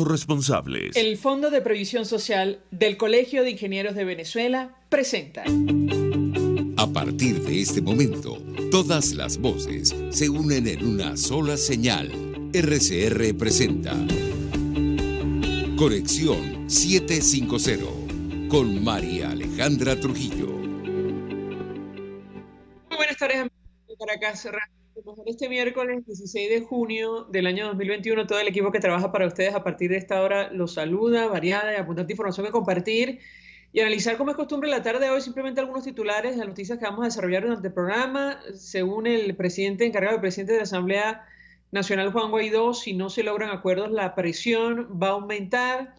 Responsables. El Fondo de Previsión Social del Colegio de Ingenieros de Venezuela presenta. A partir de este momento, todas las voces se unen en una sola señal. RCR presenta Conexión 750 con María Alejandra Trujillo. Muy buenas tardes, amigos de Caracas. Este miércoles 16 de junio del año 2021, todo el equipo que trabaja para ustedes a partir de esta hora los saluda, variada y abundante información que compartir y analizar, como es costumbre, la tarde de hoy simplemente algunos titulares de las noticias que vamos a desarrollar durante el programa. Según el presidente encargado, el presidente de la Asamblea Nacional, Juan Guaidó, si no se logran acuerdos, la presión va a aumentar.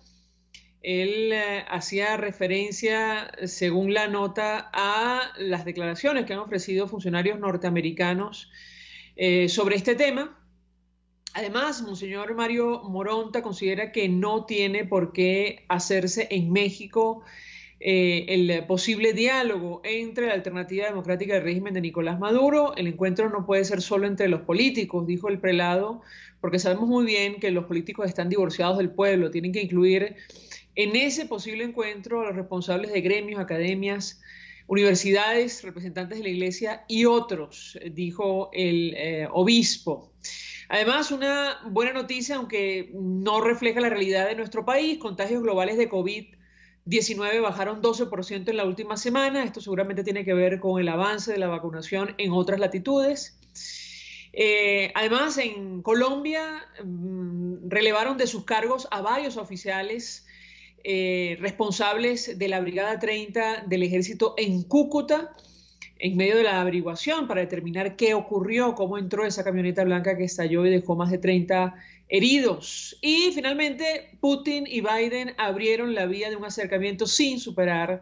Él hacía referencia, según la nota, a las declaraciones que han ofrecido funcionarios norteamericanos sobre este tema. Además, Monseñor Mario Moronta considera que no tiene por qué hacerse en México el posible diálogo entre la alternativa democrática del régimen de Nicolás Maduro. El encuentro no puede ser solo entre los políticos, dijo el prelado, porque sabemos muy bien que los políticos están divorciados del pueblo, tienen que incluir en ese posible encuentro a los responsables de gremios, academias, universidades, representantes de la iglesia y otros, dijo el obispo. Además, una buena noticia, aunque no refleja la realidad de nuestro país: contagios globales de COVID-19 bajaron 12% en la última semana. Esto seguramente tiene que ver con el avance de la vacunación en otras latitudes. Además, en Colombia relevaron de sus cargos a varios oficiales responsables de la Brigada 30 del Ejército en Cúcuta, en medio de la averiguación para determinar qué ocurrió, cómo entró esa camioneta blanca que estalló y dejó más de 30 heridos. Y finalmente, Putin y Biden abrieron la vía de un acercamiento sin superar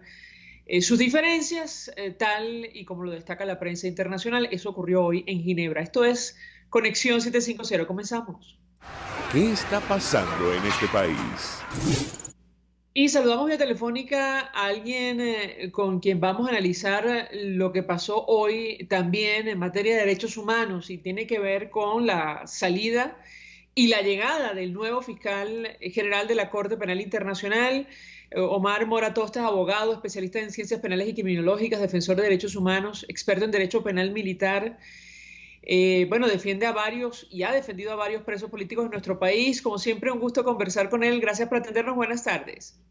sus diferencias, tal y como lo destaca la prensa internacional. Eso ocurrió hoy en Ginebra. Esto es Conexión 750. Comenzamos. ¿Qué está pasando en este país? Y saludamos vía telefónica a alguien con quien vamos a analizar lo que pasó hoy también en materia de derechos humanos, y tiene que ver con la salida y la llegada del nuevo fiscal general de la Corte Penal Internacional. Omar Mora Tostas, abogado, especialista en ciencias penales y criminológicas, defensor de derechos humanos, experto en derecho penal militar. Bueno, defiende a varios y ha defendido a varios presos políticos en nuestro país. Como siempre, un gusto conversar con él. Gracias por atendernos. Buenas tardes.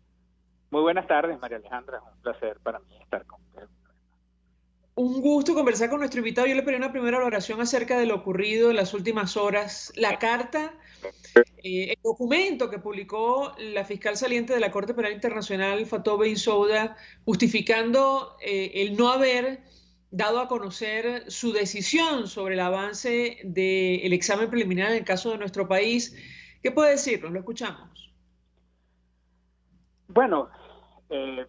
Muy buenas tardes, María Alejandra. Es un placer para mí estar con usted. Un gusto conversar con nuestro invitado. Yo le pedí una primera valoración acerca de lo ocurrido en las últimas horas. La carta, el documento que publicó la fiscal saliente de la Corte Penal Internacional, Fatou Bensouda, justificando el no haber dado a conocer su decisión sobre el avance del examen preliminar en el caso de nuestro país. ¿Qué puede decirnos? Lo escuchamos. Bueno, en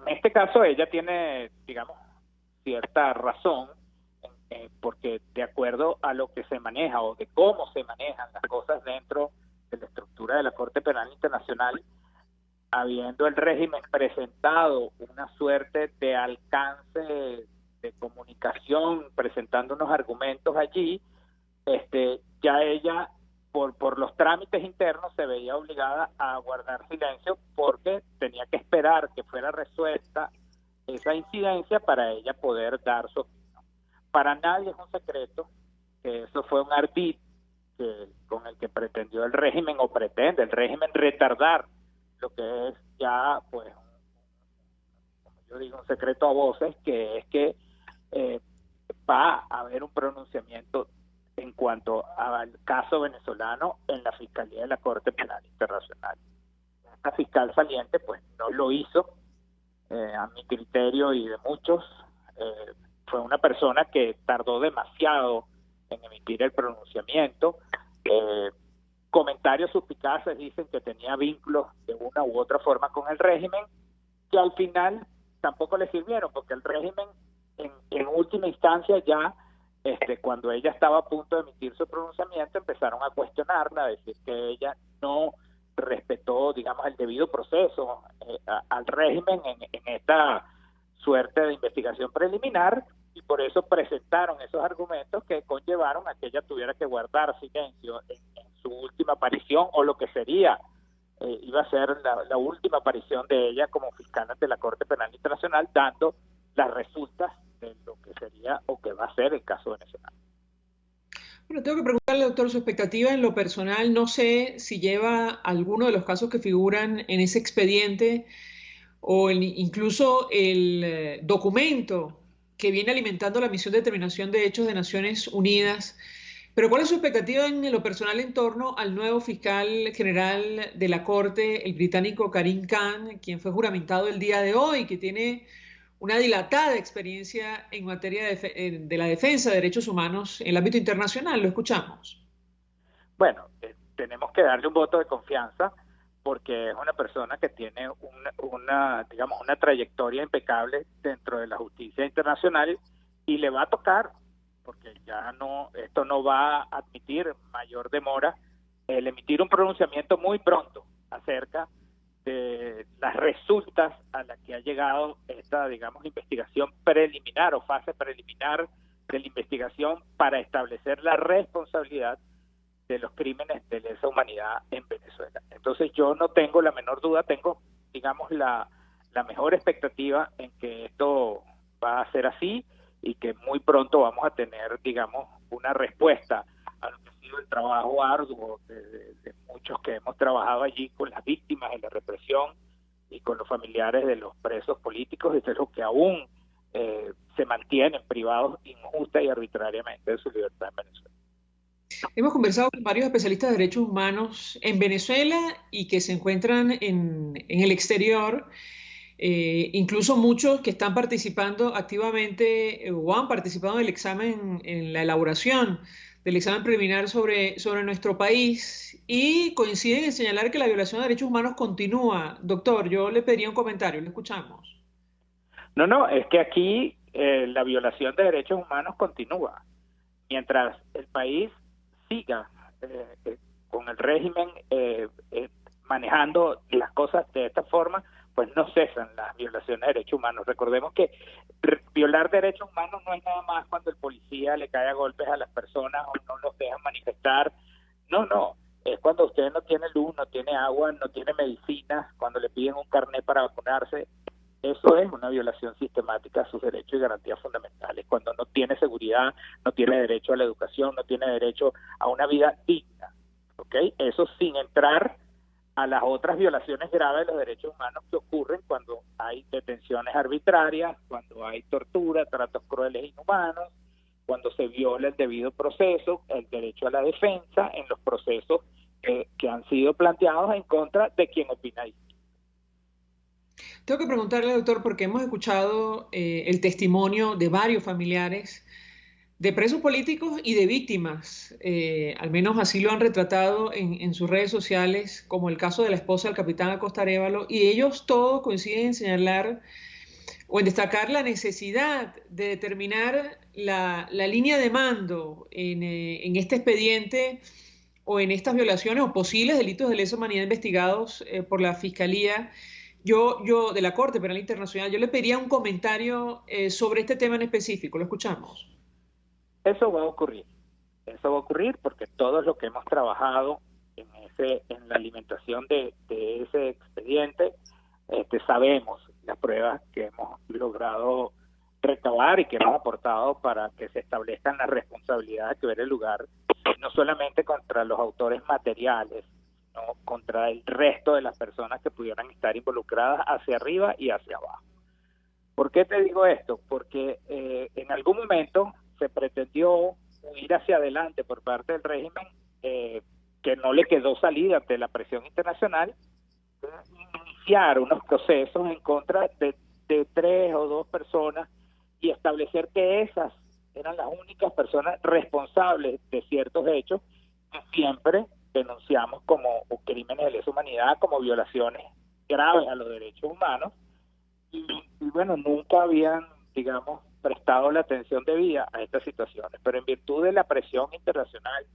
este caso ella tiene, digamos, cierta razón, porque de acuerdo a lo que se maneja o de cómo se manejan las cosas dentro de la estructura de la Corte Penal Internacional, habiendo el régimen presentado una suerte de alcance de comunicación, presentando unos argumentos allí, ya ella, por los trámites internos, se veía obligada a guardar silencio porque tenía que esperar que fuera resuelta esa incidencia para ella poder dar su opinión. Para nadie es un secreto que eso fue un ardid con el que pretendió el régimen, o pretende el régimen, retardar lo que es ya, pues, como yo digo, un secreto a voces, que es que va a haber un pronunciamiento en cuanto al caso venezolano en la Fiscalía de la Corte Penal Internacional. Esta fiscal saliente pues no lo hizo, a mi criterio y de muchos. Fue una persona que tardó demasiado en emitir el pronunciamiento. Comentarios suspicaces dicen que tenía vínculos de una u otra forma con el régimen, que al final tampoco le sirvieron, porque el régimen en última instancia ya, cuando ella estaba a punto de emitir su pronunciamiento, empezaron a cuestionarla, a decir que ella no respetó, digamos, el debido proceso al régimen en esta suerte de investigación preliminar, y por eso presentaron esos argumentos que conllevaron a que ella tuviera que guardar silencio en su última aparición, o lo que sería iba a ser la última aparición de ella como fiscal ante la Corte Penal Internacional, dando las resultas de lo que sería o que va a ser el caso venezolano. Bueno, tengo que preguntarle, doctor, su expectativa en lo personal. No sé si lleva alguno de los casos que figuran en ese expediente o incluso el documento que viene alimentando la misión de determinación de hechos de Naciones Unidas. Pero ¿cuál es su expectativa en lo personal en torno al nuevo fiscal general de la Corte, el británico Karim Khan, quien fue juramentado el día de hoy, que tiene una dilatada experiencia en materia de la defensa de derechos humanos en el ámbito internacional? Lo escuchamos. Bueno, tenemos que darle un voto de confianza porque es una persona que tiene una trayectoria impecable dentro de la justicia internacional y le va a tocar, porque esto no va a admitir mayor demora, el emitir un pronunciamiento muy pronto acerca de las resultas a las que ha llegado esta, investigación preliminar o fase preliminar de la investigación para establecer la responsabilidad de los crímenes de lesa humanidad en Venezuela. Entonces yo no tengo la menor duda, tengo, la mejor expectativa en que esto va a ser así y que muy pronto vamos a tener, una respuesta a lo que ha sido el trabajo arduo de muchos que hemos trabajado allí con las víctimas de la represión y con los familiares de los presos políticos y de los que aún se mantienen privados injusta y arbitrariamente de su libertad en Venezuela. Hemos conversado con varios especialistas de derechos humanos en Venezuela y que se encuentran en el exterior, incluso muchos que están participando activamente o han participado en el examen, en la elaboración del examen preliminar sobre nuestro país, y coinciden en señalar que la violación de derechos humanos continúa. Doctor, yo le pediría un comentario, lo escuchamos. No, es que aquí la violación de derechos humanos continúa. Mientras el país siga con el régimen manejando las cosas de esta forma, pues no cesan las violaciones de derechos humanos. Recordemos que violar derechos humanos no es nada más cuando el policía le cae a golpes a las personas o no los deja manifestar. No, es cuando usted no tiene luz, no tiene agua, no tiene medicinas, cuando le piden un carnet para vacunarse. Eso es una violación sistemática a sus derechos y garantías fundamentales. Cuando no tiene seguridad, no tiene derecho a la educación, no tiene derecho a una vida digna. ¿Ok? Eso sin entrar a las otras violaciones graves de los derechos humanos que ocurren cuando hay detenciones arbitrarias, cuando hay tortura, tratos crueles e inhumanos, cuando se viola el debido proceso, el derecho a la defensa en los procesos que han sido planteados en contra de quien opina distinto. Tengo que preguntarle, doctor, porque hemos escuchado el testimonio de varios familiares de presos políticos y de víctimas, al menos así lo han retratado en sus redes sociales, como el caso de la esposa del capitán Acosta Arévalo, y ellos todos coinciden en señalar o en destacar la necesidad de determinar la línea de mando en este expediente o en estas violaciones o posibles delitos de lesa humanidad investigados por la Fiscalía. Yo de la Corte Penal Internacional, yo le pediría un comentario sobre este tema en específico. Lo escuchamos. Eso va a ocurrir porque todos los que hemos trabajado en la alimentación de ese expediente, sabemos las pruebas que hemos logrado recabar y que hemos aportado para que se establezcan las responsabilidades que ver el lugar, no solamente contra los autores materiales, sino contra el resto de las personas que pudieran estar involucradas hacia arriba y hacia abajo. ¿Por qué te digo esto? Porque en algún momento se pretendió ir hacia adelante por parte del régimen, que no le quedó salida ante la presión internacional, iniciar unos procesos en contra de 3 o 2 personas y establecer que esas eran las únicas personas responsables de ciertos hechos que siempre denunciamos como crímenes de lesa humanidad, como violaciones graves a los derechos humanos, y bueno, nunca habían, prestado la atención debida a estas situaciones, pero en virtud de la presión internacional,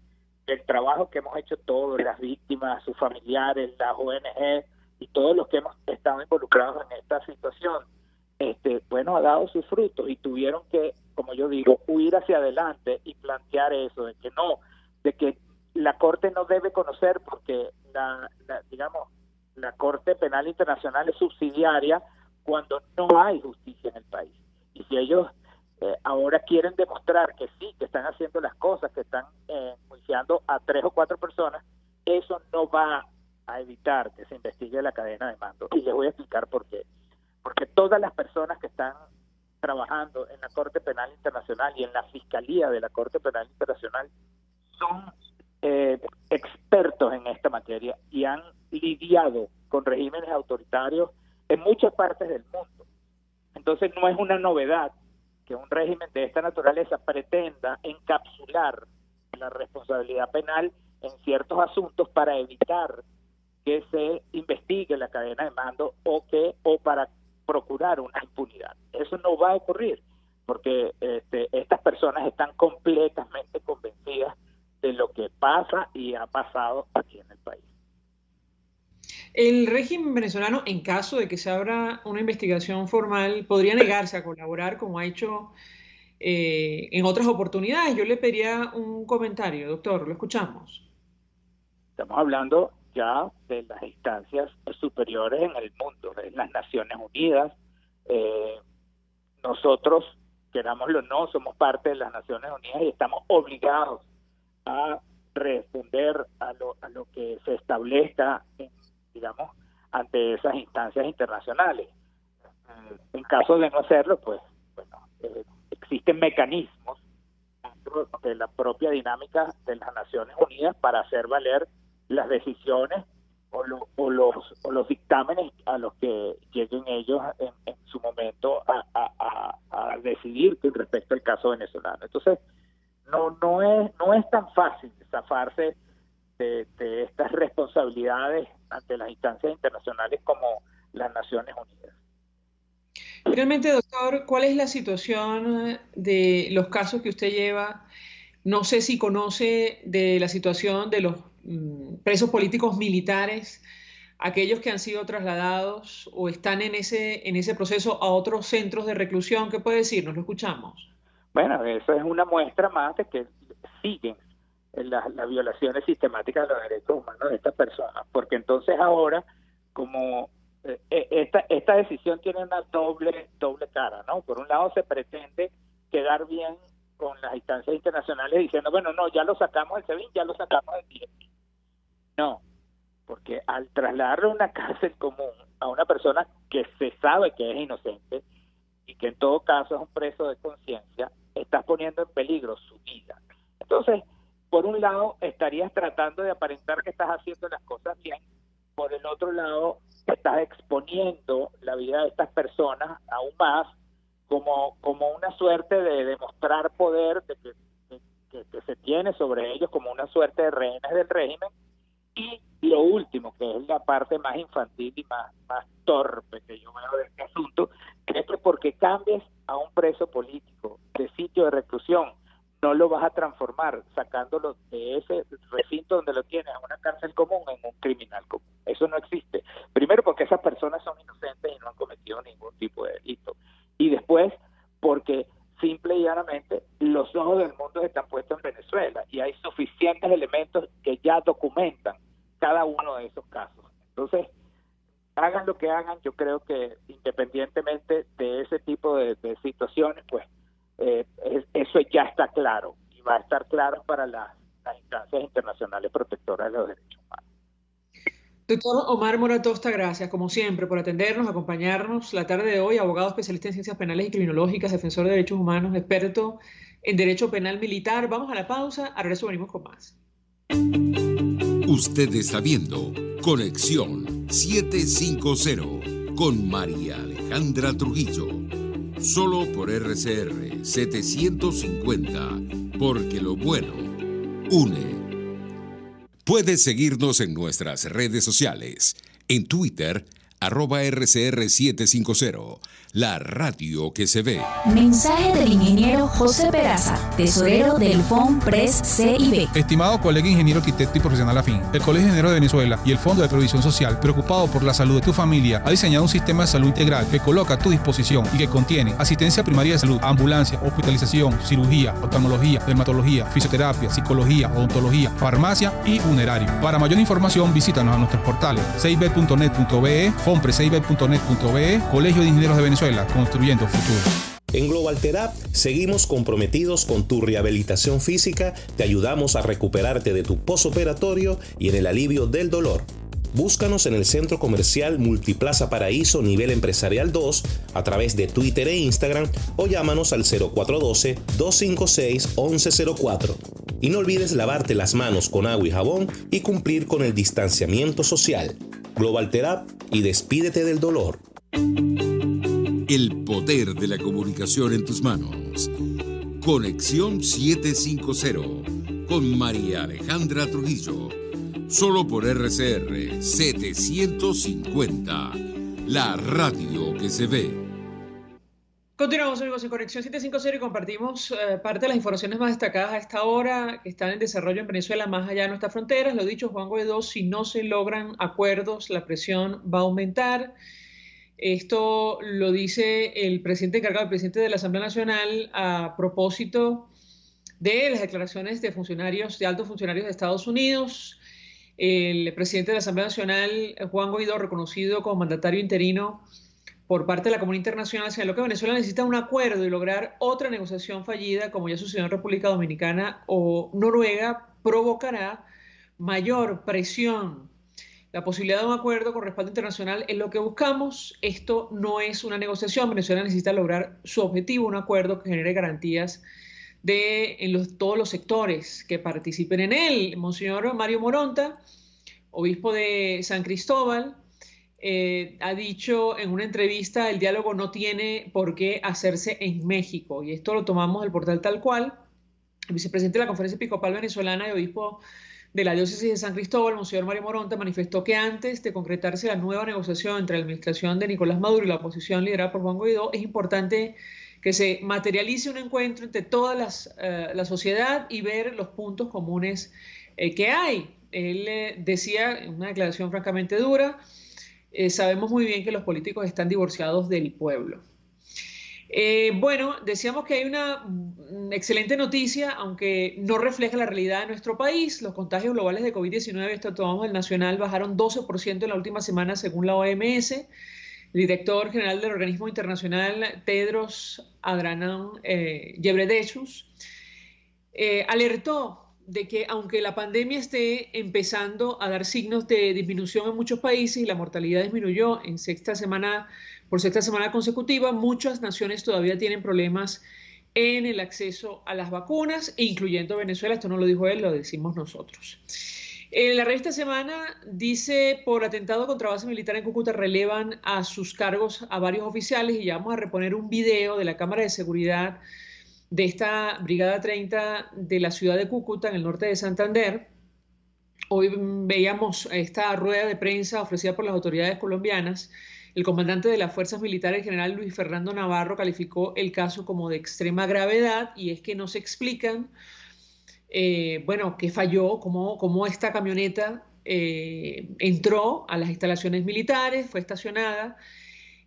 del trabajo que hemos hecho todos, las víctimas, sus familiares, las ONG y todos los que hemos estado involucrados en esta situación, ha dado sus frutos y tuvieron que, como yo digo, huir hacia adelante y plantear eso, de que la Corte no debe conocer porque la Corte Penal Internacional es subsidiaria cuando no hay justicia en el país. Y si ellos ahora quieren demostrar que sí, que están haciendo las cosas, que están enjuiciando a 3 o 4 personas, eso no va a evitar que se investigue la cadena de mando. Y les voy a explicar por qué. Porque todas las personas que están trabajando en la Corte Penal Internacional y en la Fiscalía de la Corte Penal Internacional son expertos en esta materia y han lidiado con regímenes autoritarios en muchas partes del mundo. Entonces no es una novedad que un régimen de esta naturaleza pretenda encapsular la responsabilidad penal en ciertos asuntos para evitar que se investigue la cadena de mando o para procurar una impunidad. Eso no va a ocurrir porque estas personas están completamente convencidas de lo que pasa y ha pasado aquí en el país. El régimen venezolano, en caso de que se abra una investigación formal, podría negarse a colaborar como ha hecho en otras oportunidades. Yo le pediría un comentario, doctor, lo escuchamos. Estamos hablando ya de las instancias superiores en el mundo, de las Naciones Unidas. Nosotros, querámoslo o no, somos parte de las Naciones Unidas y estamos obligados a responder a lo que se establezca, digamos, ante esas instancias internacionales. En caso de no hacerlo, pues, bueno, existen mecanismos dentro de la propia dinámica de las Naciones Unidas para hacer valer las decisiones o los dictámenes a los que lleguen ellos en su momento a decidir con respecto al caso venezolano. Entonces, no es tan fácil zafarse de estas responsabilidades ante las instancias internacionales como las Naciones Unidas. Finalmente, doctor, ¿cuál es la situación de los casos que usted lleva? No sé si conoce de la situación de los presos políticos militares, aquellos que han sido trasladados o están en ese proceso a otros centros de reclusión. ¿Qué puede decirnos? Lo escuchamos. Bueno, eso es una muestra más de que siguen las violaciones sistemáticas de los derechos humanos de estas personas, porque entonces ahora, como esta decisión tiene una doble cara, ¿no? Por un lado se pretende quedar bien con las instancias internacionales diciendo, bueno, no, ya lo sacamos del SEBIN, ya lo sacamos del DIEP. No, porque al trasladarlo a una cárcel común a una persona que se sabe que es inocente y que en todo caso es un preso de conciencia, estás poniendo en peligro su vida. Entonces, por un lado, estarías tratando de aparentar que estás haciendo las cosas bien, por el otro lado, estás exponiendo la vida de estas personas aún más como una suerte de demostrar poder de que se tiene sobre ellos, como una suerte de rehenes del régimen. Y lo último, que es la parte más infantil y más torpe que yo veo de este asunto, que es que porque cambies a un preso político de sitio de reclusión, no lo vas a transformar sacándolo de ese recinto donde lo tienes, a una cárcel común, en un criminal común. Eso no existe. Primero porque esas personas son inocentes y no han cometido ningún tipo de delito. Y después porque simple y llanamente los ojos del mundo están puestos en Venezuela y hay suficientes elementos que ya documentan cada uno de esos casos. Entonces, hagan lo que hagan, yo creo que independientemente de ese tipo de situaciones, pues eso ya está claro y va a estar claro para las instancias internacionales protectoras de los derechos humanos. Doctor Omar Moratosta, gracias como siempre por atendernos, acompañarnos la tarde de hoy, abogado especialista en ciencias penales y criminológicas, defensor de derechos humanos, experto en derecho penal militar. Vamos a la pausa, al regreso venimos con más. Usted está viendo Conexión 750 con María Alejandra Trujillo. Solo por RCR 750, porque lo bueno une. Puedes seguirnos en nuestras redes sociales. En Twitter, @RCR750, la radio que se ve. Mensaje del ingeniero José Peraza, tesorero del FONPRES CIB. Estimado colega ingeniero arquitecto y profesional afín, el Colegio de Ingenieros de Venezuela y el Fondo de Previsión Social, preocupado por la salud de tu familia, ha diseñado un sistema de salud integral que coloca a tu disposición y que contiene asistencia primaria de salud, ambulancia, hospitalización, cirugía, oftalmología, dermatología, fisioterapia, psicología, odontología, farmacia y funerario. Para mayor información, visítanos a nuestros portales cib.net.be, fonprescib.net.be, Colegio de Ingenieros de Venezuela, construyendo futuro. En Global Therap seguimos comprometidos con tu rehabilitación física, te ayudamos a recuperarte de tu posoperatorio y en el alivio del dolor. Búscanos en el Centro Comercial Multiplaza Paraíso Nivel Empresarial 2 a través de Twitter e Instagram o llámanos al 0412-256-1104. Y no olvides lavarte las manos con agua y jabón y cumplir con el distanciamiento social. Global Therap y despídete del dolor. El poder de la comunicación en tus manos. Conexión 750 con María Alejandra Trujillo. Solo por RCR 750, la radio que se ve. Continuamos, amigos, en Conexión 750 y compartimos parte de las informaciones más destacadas a esta hora que están en desarrollo en Venezuela, más allá de nuestras fronteras. Lo dicho, Juan Guaidó, si no se logran acuerdos, la presión va a aumentar. Esto lo dice el presidente encargado, el presidente de la Asamblea Nacional, a propósito de las declaraciones de funcionarios, de altos funcionarios de Estados Unidos. El presidente de la Asamblea Nacional, Juan Guaidó, reconocido como mandatario interino por parte de la comunidad internacional, señaló que Venezuela necesita un acuerdo y lograr otra negociación fallida, como ya sucedió en República Dominicana o Noruega, provocará mayor presión. La posibilidad de un acuerdo con respaldo internacional es lo que buscamos. Esto no es una negociación. Venezuela necesita lograr su objetivo, un acuerdo que genere garantías todos los sectores que participen en él. Monseñor Mario Moronta, obispo de San Cristóbal, ha dicho en una entrevista: el diálogo no tiene por qué hacerse en México, y esto lo tomamos del portal Tal Cual. El vicepresidente de la Conferencia Episcopal Venezolana y obispo de la diócesis de San Cristóbal, Monseñor Mario Moronta, manifestó que antes de concretarse la nueva negociación entre la administración de Nicolás Maduro y la oposición liderada por Juan Guaidó, es importante que se materialice un encuentro entre toda la sociedad y ver los puntos comunes que hay. Él decía en una declaración francamente dura: sabemos muy bien que los políticos están divorciados del pueblo. Bueno, decíamos que hay una excelente noticia, aunque no refleja la realidad de nuestro país. Los contagios globales de COVID-19, esto tomamos el nacional, bajaron 12% en la última semana según la OMS. El director general del organismo internacional, Tedros Adhanom Ghebreyesus, alertó de que aunque la pandemia esté empezando a dar signos de disminución en muchos países y la mortalidad disminuyó por sexta semana consecutiva, muchas naciones todavía tienen problemas en el acceso a las vacunas, incluyendo Venezuela. Esto no lo dijo él, lo decimos nosotros. La revista Semana dice: por atentado contra base militar en Cúcuta relevan a sus cargos a varios oficiales, y ya vamos a reponer un video de la cámara de seguridad de esta Brigada 30 de la ciudad de Cúcuta, en el norte de Santander. Hoy veíamos esta rueda de prensa ofrecida por las autoridades colombianas. El comandante de las fuerzas militares, el general Luis Fernando Navarro, calificó el caso como de extrema gravedad, y es que no se explican qué falló, cómo esta camioneta entró a las instalaciones militares, fue estacionada,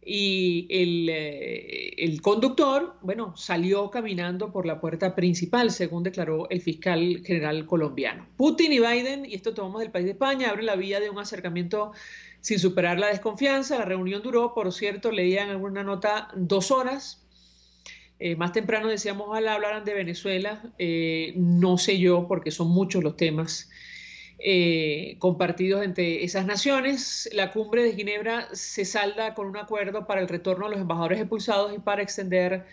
y el conductor, salió caminando por la puerta principal, según declaró el fiscal general colombiano. Putin y Biden, y esto tomamos del país de España, abren la vía de un acercamiento sin superar la desconfianza. La reunión duró, por cierto, leía en alguna nota, 2 horas. Más temprano decíamos, ojalá hablaran de Venezuela. No sé yo, porque son muchos los temas compartidos entre esas naciones. La cumbre de Ginebra se salda con un acuerdo para el retorno a los embajadores expulsados y para extender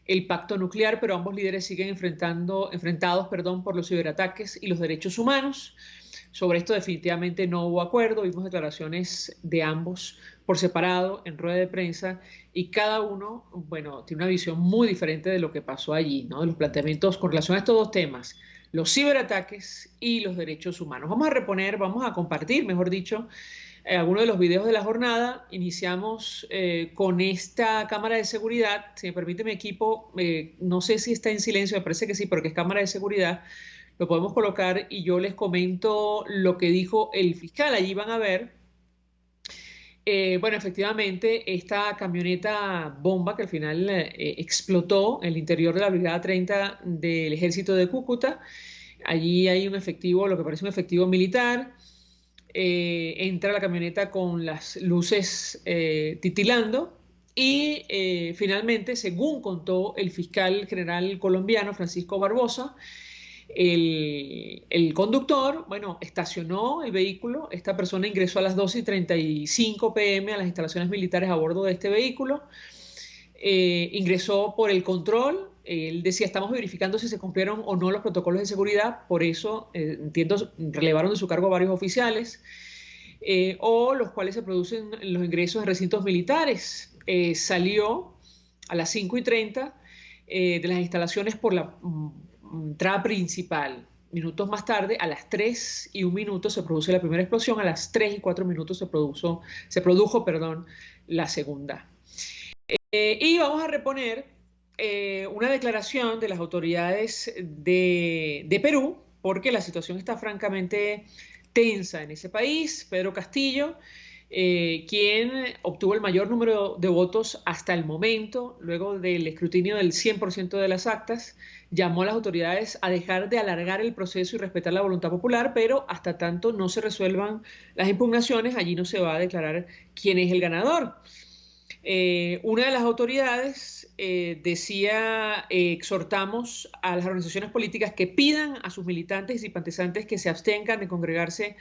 el pacto nuclear, pero ambos líderes siguen enfrentados por los ciberataques y los derechos humanos. Sobre esto definitivamente no hubo acuerdo. Vimos declaraciones de ambos por separado en rueda de prensa, y cada uno, tiene una visión muy diferente de lo que pasó allí, ¿no? De los planteamientos con relación a estos dos temas, los ciberataques y los derechos humanos. Vamos a compartir, mejor dicho, algunos de los videos de la jornada. Iniciamos con esta cámara de seguridad. Si me permite mi equipo, no sé si está en silencio, me parece que sí, porque es cámara de seguridad. Lo podemos colocar y yo les comento lo que dijo el fiscal. Allí van a ver, bueno, efectivamente, esta camioneta bomba que al final explotó en el interior de la Brigada 30 del Ejército de Cúcuta. Allí hay un efectivo, lo que parece un efectivo militar. Entra la camioneta con las luces titilando y finalmente, según contó el fiscal general colombiano Francisco Barbosa, el conductor, bueno, estacionó el vehículo. Esta persona ingresó a las 12:35 p.m. a las instalaciones militares a bordo de este vehículo. Ingresó por el control. Él decía, estamos verificando si se cumplieron o no los protocolos de seguridad. Por eso, entiendo, relevaron de su cargo a varios oficiales, o los cuales se producen los ingresos en recintos militares. Salió a las 5:30 de las instalaciones por la entrada principal. Minutos más tarde, a las 3:01 se produce la primera explosión, a las 3:04 se produjo la segunda. Y vamos a reponer una declaración de las autoridades de Perú, porque la situación está francamente tensa en ese país. Pedro Castillo, quien obtuvo el mayor número de votos hasta el momento, luego del escrutinio del 100% de las actas, llamó a las autoridades a dejar de alargar el proceso y respetar la voluntad popular, pero hasta tanto no se resuelvan las impugnaciones, allí no se va a declarar quién es el ganador. Una de las autoridades decía, exhortamos a las organizaciones políticas que pidan a sus militantes y simpatizantes que se abstengan de congregarse,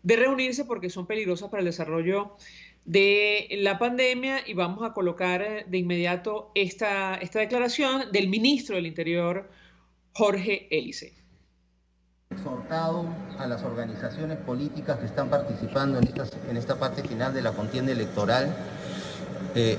de reunirse, porque son peligrosas para el desarrollo de la pandemia. Y vamos a colocar de inmediato esta declaración del ministro del Interior, Jorge Elise. Exhortado a las organizaciones políticas que están participando en esta parte final de la contienda electoral,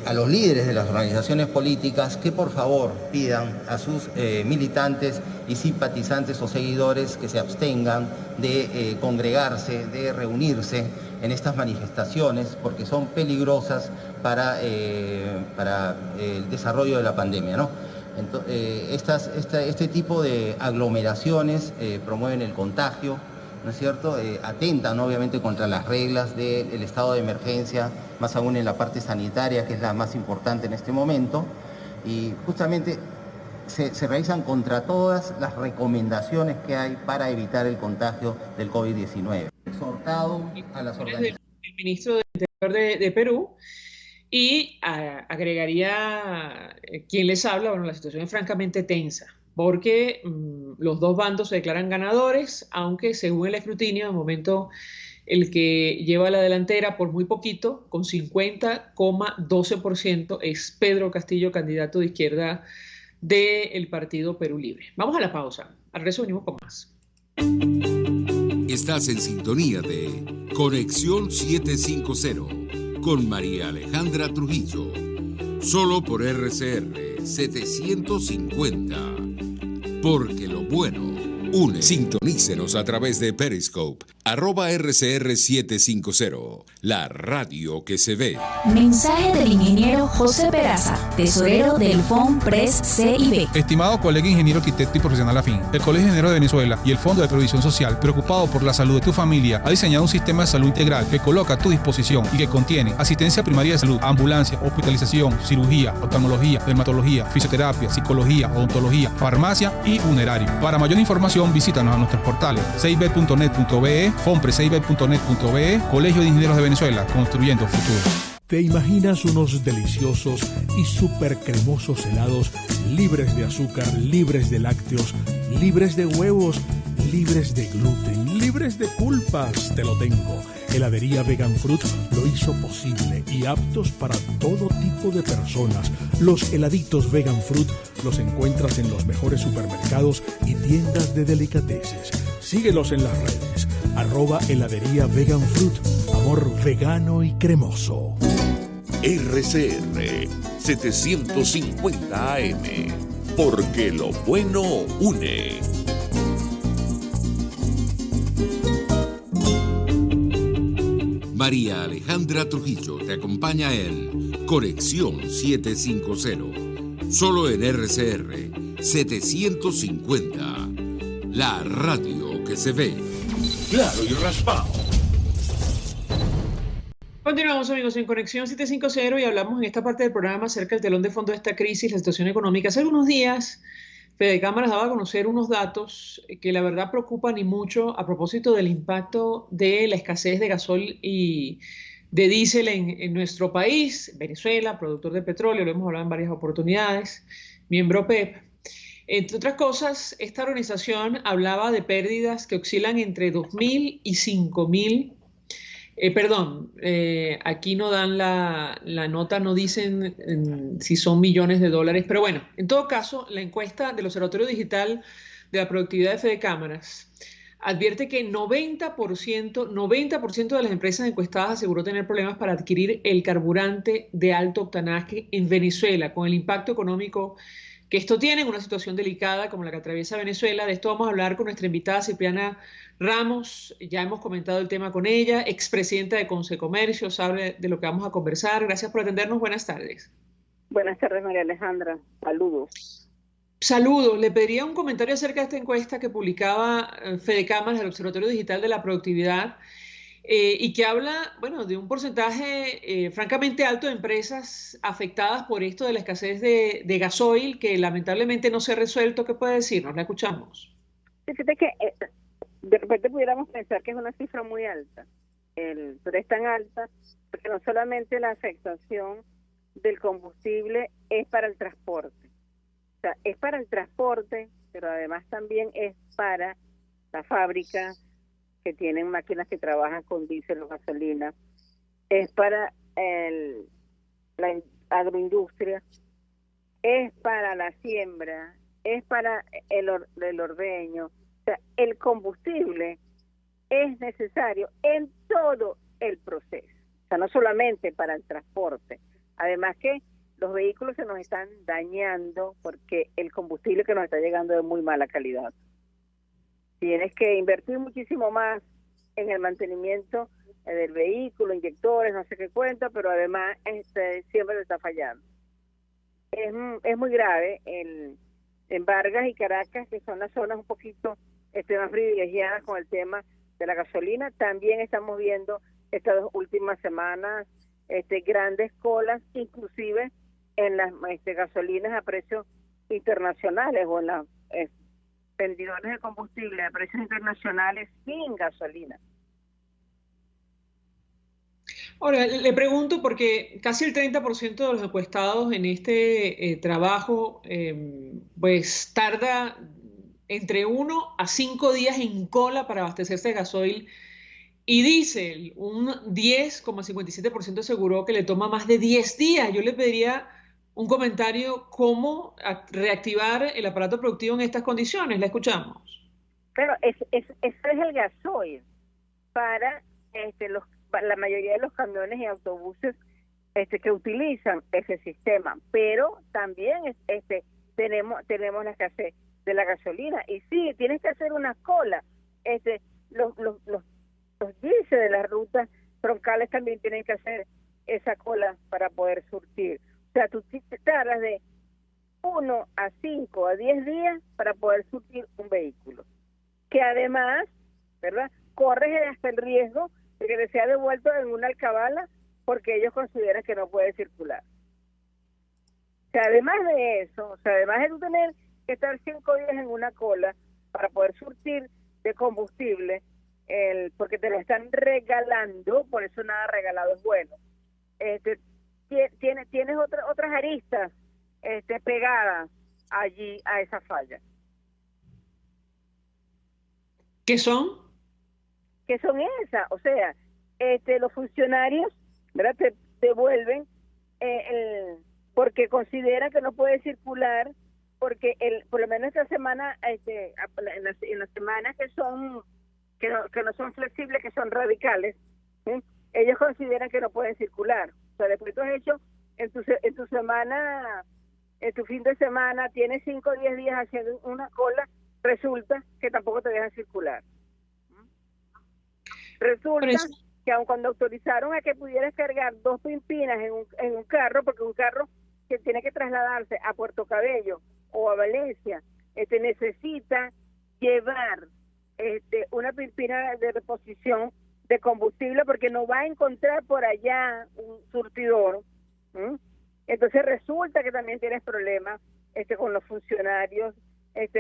a los líderes de las organizaciones políticas que por favor pidan a sus militantes y simpatizantes o seguidores que se abstengan de congregarse, de reunirse en estas manifestaciones, porque son peligrosas para el desarrollo de la pandemia, ¿no? Este tipo de aglomeraciones promueven el contagio, ¿no es cierto? Atentan obviamente contra las reglas del estado de emergencia, más aún en la parte sanitaria, que es la más importante en este momento, y justamente se realizan contra todas las recomendaciones que hay para evitar el contagio del COVID-19. Exhortado a las organizaciones. El ministro del Interior de Perú, y agregaría quien les habla, bueno, la situación es francamente tensa, porque los dos bandos se declaran ganadores, aunque según el escrutinio, de momento el que lleva la delantera por muy poquito, con 50,12%, es Pedro Castillo, candidato de izquierda del partido Perú Libre. Vamos a la pausa. Al regreso venimos con más. Estás en sintonía de Conexión 750 con María Alejandra Trujillo, solo por RCR 750, porque lo bueno une. Sintonícenos a través de Periscope, @RCR750, la radio que se ve. Mensaje del ingeniero José Peraza, tesorero del FONPRES CIB. Estimado colega ingeniero, arquitecto y profesional afín, el Colegio de Ingenieros de Venezuela y el Fondo de Previsión Social, preocupado por la salud de tu familia, ha diseñado un sistema de salud integral que coloca a tu disposición y que contiene asistencia primaria de salud, ambulancia, hospitalización, cirugía, oftalmología, dermatología, fisioterapia, psicología, odontología, farmacia y funerario. Para mayor información, visítanos a nuestros portales cib.net.be, fonprescib.net.be, Colegio de Ingenieros de Venezuela, construyendo futuro. ¿Te imaginas unos deliciosos y súper cremosos helados libres de azúcar, libres de lácteos, libres de huevos, libres de gluten, libres de pulpas? Te lo tengo. Heladería Vegan Fruit lo hizo posible y aptos para todo tipo de personas. Los heladitos Vegan Fruit los encuentras en los mejores supermercados y tiendas de delicateces. Síguelos en las redes. @heladería Vegan Fruit. Amor vegano y cremoso. RCR 750 AM, porque lo bueno une. María Alejandra Trujillo te acompaña en Conexión 750, solo en RCR 750, la radio que se ve. Claro y raspado. Continuamos, amigos, en Conexión 750 y hablamos en esta parte del programa acerca del telón de fondo de esta crisis, la situación económica. Hace algunos días, Fedecámaras daba a conocer unos datos que la verdad preocupan y mucho a propósito del impacto de la escasez de gasol y de diésel en nuestro país. Venezuela, productor de petróleo, lo hemos hablado en varias oportunidades, miembro OPEP. Entre otras cosas, esta organización hablaba de pérdidas que oscilan entre 2.000 y 5.000. Aquí no dan la nota, no dicen si son millones de dólares, pero bueno, en todo caso, la encuesta del Observatorio Digital de la Productividad de Fedecámaras advierte que 90% de las empresas encuestadas aseguró tener problemas para adquirir el carburante de alto octanaje en Venezuela, con el impacto económico que esto tiene en una situación delicada como la que atraviesa Venezuela. De esto vamos a hablar con nuestra invitada Cipriana Ramos. Ya hemos comentado el tema con ella, expresidenta de Consecomercio, sabe de lo que vamos a conversar. Gracias por atendernos. Buenas tardes. Buenas tardes, María Alejandra. Saludos. Saludos. Le pediría un comentario acerca de esta encuesta que publicaba Fedecámaras, el Observatorio Digital de la Productividad, y que habla, bueno, de un porcentaje francamente alto de empresas afectadas por esto de la escasez de gasoil, que lamentablemente no se ha resuelto. ¿Qué puede decirnos? La escuchamos. Fíjate que de repente pudiéramos pensar que es una cifra muy alta, pero es tan alta porque no solamente la afectación del combustible es para el transporte, o sea, es para el transporte, pero además también es para la fábrica, que tienen máquinas que trabajan con diésel o gasolina, es para la agroindustria, es para la siembra, es para el ordeño. O sea, el combustible es necesario en todo el proceso, o sea, no solamente para el transporte. Además que los vehículos se nos están dañando porque el combustible que nos está llegando es de muy mala calidad. Tienes que invertir muchísimo más en el mantenimiento del vehículo, inyectores, no sé qué cuenta, pero además siempre le está fallando. Es muy grave. En Vargas y Caracas, que son las zonas un poquito más privilegiadas con el tema de la gasolina, también estamos viendo estas 2 últimas semanas grandes colas, inclusive en las gasolinas a precios internacionales o en las vendedores de combustible a precios internacionales sin gasolina. Ahora, le pregunto porque casi el 30% de los encuestados en este trabajo pues tarda entre 1 a 5 días en cola para abastecerse de gasoil y diésel. Un 10,57% aseguró que le toma más de 10 días. Yo le pediría un comentario, ¿cómo reactivar el aparato productivo en estas condiciones? La escuchamos. Claro, ese es el gasoil para la mayoría de los camiones y autobuses que utilizan ese sistema, pero también tenemos la escasez de la gasolina y sí, tienes que hacer una cola. Los diésel de las rutas troncales también tienen que hacer esa cola para poder surtir. O sea, tú te tardas de 1 a 5 a 10 días para poder surtir un vehículo. Que además, ¿verdad?, corres hasta el riesgo de que sea devuelto en una alcabala porque ellos consideran que no puede circular. O sea, además de eso, además de tú tener que estar 5 días en una cola para poder surtir de combustible, porque te lo están regalando, por eso nada regalado es bueno. Tienes otras aristas pegadas allí a esa falla. ¿Qué son? ¿Qué son esas? O sea, los funcionarios, ¿verdad?, te devuelven porque consideran que no puede circular, porque por lo menos esta semana, en las semanas que no son flexibles, que son radicales, ¿sí?, ellos consideran que no pueden circular. O sea, después tú has hecho en tu semana, en tu fin de semana, tienes 5 o 10 días haciendo una cola, resulta que tampoco te dejan circular. Resulta que aun cuando autorizaron a que pudieras cargar 2 pimpinas en un carro, porque un carro que tiene que trasladarse a Puerto Cabello o a Valencia, necesita llevar una pimpina de reposición de combustible porque no va a encontrar por allá un surtidor. Entonces resulta que también tienes problemas con los funcionarios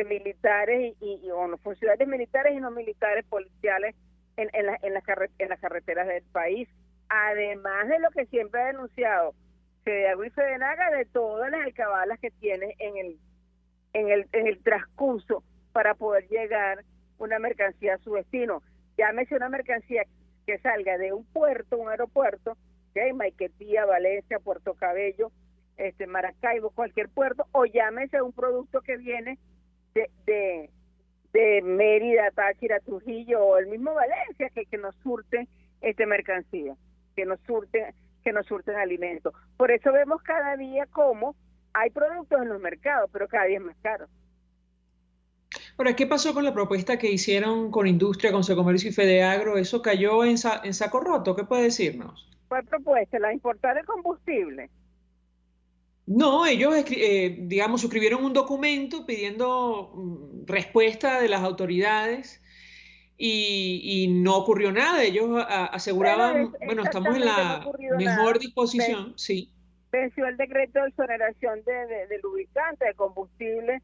militares y con los funcionarios militares y no militares policiales en las carreteras del país, además de lo que siempre ha denunciado Fedeagro y Fedenaga, de todas las alcabalas que tiene en el transcurso para poder llegar una mercancía a su destino. Llámese una mercancía que salga de un puerto, un aeropuerto, Maiquetía, Valencia, Puerto Cabello, Maracaibo, cualquier puerto, o llámese un producto que viene de Mérida, Táchira, Trujillo o el mismo Valencia, que nos surten mercancía, que nos surten alimentos. Por eso vemos cada día cómo hay productos en los mercados, pero cada día es más caro. Ahora, ¿qué pasó con la propuesta que hicieron con Industria, con Secomercio y Fedeagro? ¿Eso cayó en saco roto? ¿Qué puede decirnos? ¿Cuál propuesta? ¿La de importar el combustible? No, ellos, suscribieron un documento pidiendo respuesta de las autoridades y no ocurrió nada. Ellos aseguraban, estamos en la mejor disposición, sí. Venció el decreto de exoneración de lubricante, de combustible,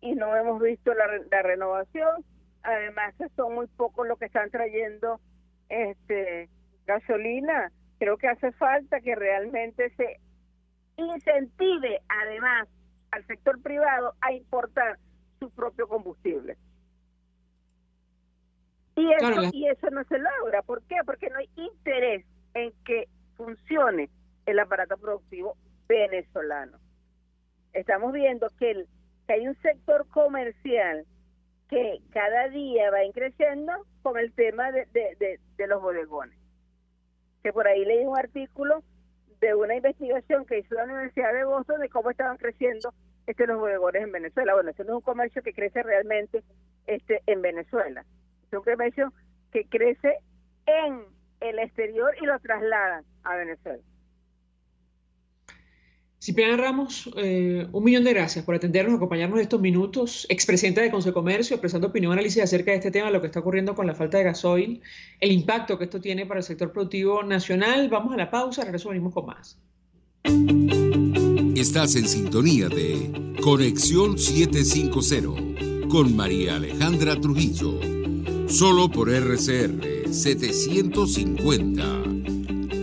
y no hemos visto la renovación. Además, son muy pocos los que están trayendo gasolina. Creo que hace falta que realmente se incentive además al sector privado a importar su propio combustible. Y eso no se logra. ¿Por qué? Porque no hay interés en que funcione el aparato productivo venezolano. Estamos viendo que hay un sector comercial que cada día va creciendo con el tema de los bodegones. Que por ahí leí un artículo de una investigación que hizo la Universidad de Boston de cómo estaban creciendo los bodegones en Venezuela. Bueno, eso no es un comercio que crece realmente en Venezuela. Es un comercio que crece en el exterior y lo trasladan a Venezuela. Cipriana Ramos, 1.000.000 de gracias por atendernos, acompañarnos estos minutos. Expresidenta de Consecomercio, expresando opinión, análisis acerca de este tema, lo que está ocurriendo con la falta de gasoil, el impacto que esto tiene para el sector productivo nacional. Vamos a la pausa, regreso, venimos con más. Estás en sintonía de Conexión 750 con María Alejandra Trujillo, solo por RCR 750,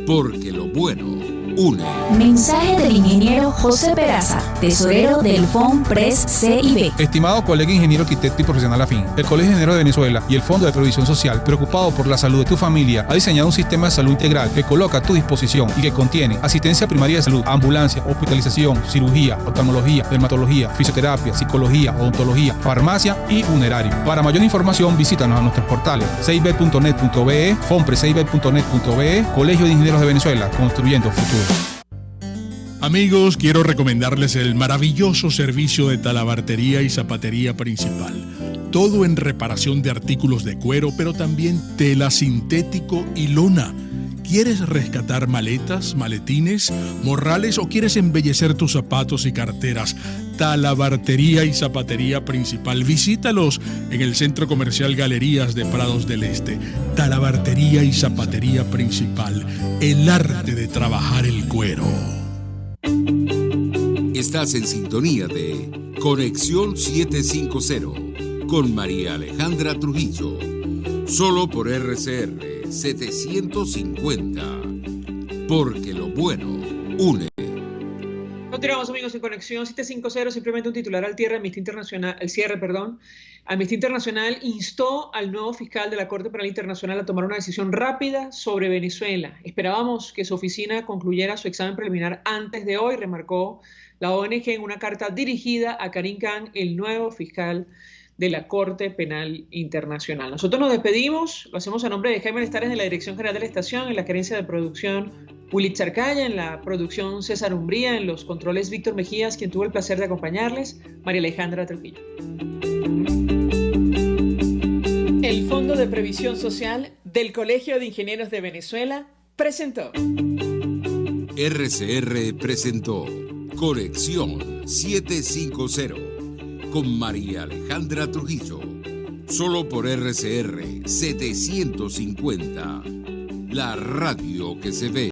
porque lo bueno une. Mensaje del ingeniero José Peraza, tesorero del FONPRES CIB. Estimado colega ingeniero, arquitecto y profesional afín, el Colegio de Ingenieros de Venezuela y el Fondo de Previsión Social, preocupado por la salud de tu familia, ha diseñado un sistema de salud integral que coloca a tu disposición y que contiene asistencia primaria de salud, ambulancia, hospitalización, cirugía, oftalmología, dermatología, fisioterapia, psicología, odontología, farmacia y funerario. Para mayor información, visítanos a nuestros portales cib.net.be, fonprescib.net.be, Colegio de Ingenieros de Venezuela, construyendo futuro. Amigos, quiero recomendarles el maravilloso servicio de talabartería y zapatería principal. Todo en reparación de artículos de cuero, pero también tela sintético y lona. ¿Quieres rescatar maletas, maletines, morrales o quieres embellecer tus zapatos y carteras? Talabartería y zapatería principal. Visítalos en el Centro Comercial Galerías de Prados del Este. Talabartería y zapatería principal. El arte de trabajar el cuero. Estás en sintonía de Conexión 750 con María Alejandra Trujillo, solo por RCR 750, porque lo bueno une. Continuamos, amigos, en Conexión 750. Simplemente un titular al cierre. Amnistía Internacional instó al nuevo fiscal de la Corte Penal Internacional a tomar una decisión rápida sobre Venezuela. Esperábamos que su oficina concluyera su examen preliminar antes de hoy, remarcó la ONG en una carta dirigida a Karim Khan, el nuevo fiscal de la Corte Penal Internacional. Nosotros nos despedimos, lo hacemos a nombre de Jaime Lestares de la Dirección General de la Estación, en la gerencia de producción Willy Charcaya, en la producción César Umbría, en los controles Víctor Mejías, quien tuvo el placer de acompañarles, María Alejandra Trujillo. El Fondo de Previsión Social del Colegio de Ingenieros de Venezuela presentó. RCR presentó Conexión 750 con María Alejandra Trujillo. Solo por RCR 750, la radio que se ve.